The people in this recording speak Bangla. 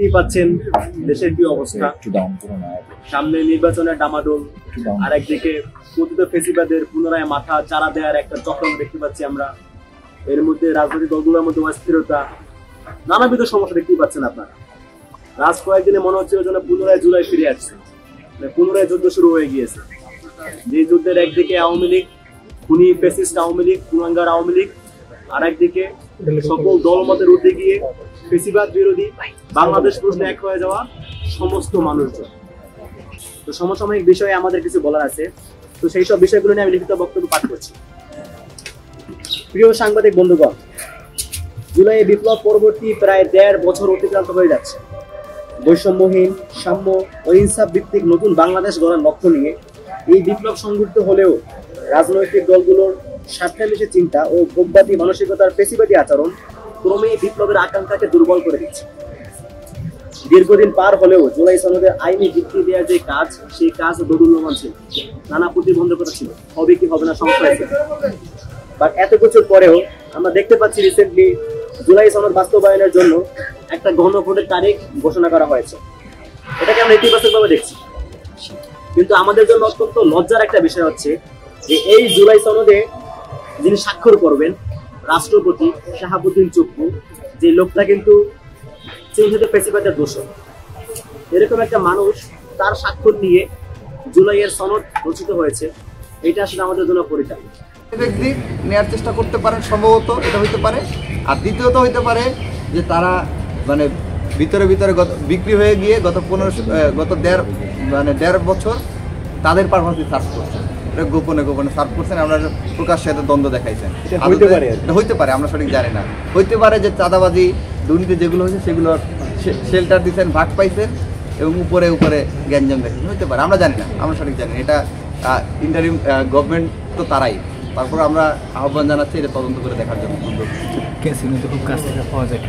দেখতেই পাচ্ছেন দেশের কি অবস্থা, সামনে নির্বাচনের ডামাডোল, আর একদিকে কথিত ফেসিবাদের পুনরায় মাথা চারা দেওয়ার একটা চক্র দেখতে পাচ্ছি আমরা। এর মধ্যে রাজনৈতিক দলগুলোর মধ্যে অস্থিরতা, নানাবিধ সমস্যা দেখতেই পাচ্ছেন আপনারা। লাস্ট কয়েকদিনে মনে হচ্ছিল যেন পুনরায় জুলাই ফিরে আসছে, পুনরায় যুদ্ধ শুরু হয়ে গিয়েছে। যে যুদ্ধের একদিকে আওয়ামী লীগ, খুনি ফ্যাসিস্ট আওয়ামী লীগ, কুলাঙ্গার আওয়ামী লীগ, আর একদিকে সকল দলমতের ঊর্ধ্বে গিয়ে ফেসিবাদ বিরোধী বাংলাদেশ প্রশ্নে এক হয়ে যাওয়া সমস্ত মানুষজন। তো সমসাময়িক বিষয়ে আমাদের কিছু বলার আছে, তো সেই সব বিষয়গুলো নিয়ে আমি লিখিত বক্তব্য পাঠ করছি। প্রিয় সাংবাদিক বন্ধুগণ, জুলাই বিপ্লব পরবর্তী প্রায় 1.5 বছর অতিক্রান্ত হয়ে যাচ্ছে। বৈষম্যহীন, সাম্য ও ইনসাফ ভিত্তিক নতুন বাংলাদেশ গড়ার লক্ষ্য নিয়ে এই বিপ্লব সংঘটিত হলেও রাজনৈতিক দলগুলোর স্বার্থান্বেষী চিন্তা ও ভোগবাদী মানসিকতার ফেসিবাদী আচরণ ক্রমেই বিপ্লবের আকাঙ্ক্ষাকে দুর্বল করে দিচ্ছে। দীর্ঘদিন পার হলেও জুলাই সনদের আইনি ভিত্তি দেওয়ার যে কাজ, সেই কাজ দোদুল্যমান ছিল, নানা প্রতিবন্ধকতা ছিল, হবে কি হবে না সংশয় ছিল। বাট এত কিছুর পরেও আমরা দেখতে পাচ্ছি রিসেন্টলি জুলাই সনদ বাস্তবায়নের জন্য একটা গণভোটের তারিখ ঘোষণা করা হয়েছে। এটাকে আমরা ইতিবাচকভাবে দেখছি, কিন্তু আমাদের জন্য অত্যন্ত লজ্জার একটা বিষয় হচ্ছে যে এই জুলাই সনদে যিনি স্বাক্ষর করবেন, রাষ্ট্রপতি শাহাবুদ্দিন চুপ্পু, যে লোকটা কিন্তু চিহ্নিত ফেসিবাদের দোষর। এরকম একটা মানুষ, তার স্বাক্ষর নিয়ে জুলাইয়ের সনদ রচিত হয়েছে, এটা আসলে আমাদের জন্য পরিচয়। ব্যক্তি নেওয়ার চেষ্টা করতে পারেন, সম্ভবত এটা হইতে পারে। আর দ্বিতীয়ত হইতে পারে যে তারা মানে ভিতরে বিক্রি হয়ে গিয়ে গত 1.5 বছর তাদের পারফরমেন্স সার্চ করছেন, এটা গোপনে সার্চ করছেন, আমরা প্রকাশ্যে এত দ্বন্দ্ব দেখাইছেন। এটা হইতে পারে, আমরা সঠিক জানি না। হইতে পারে যে চাঁদাবাজি দুর্নীতি যেগুলো হয়েছে সেগুলো শেল্টার দিচ্ছেন, ভাগ পাইছেন এবং উপরে গ্যাঞ্জাম দেখেছেন, হইতে পারে, আমরা জানি না, আমরা সঠিক জানি না। এটা ইন্টারিম গভর্নমেন্ট তো তারাই, তারপর আমরা আহ্বান জানাচ্ছি এটা তদন্ত করে দেখার জন্য। খুব কাছ থেকে পাওয়া যায়।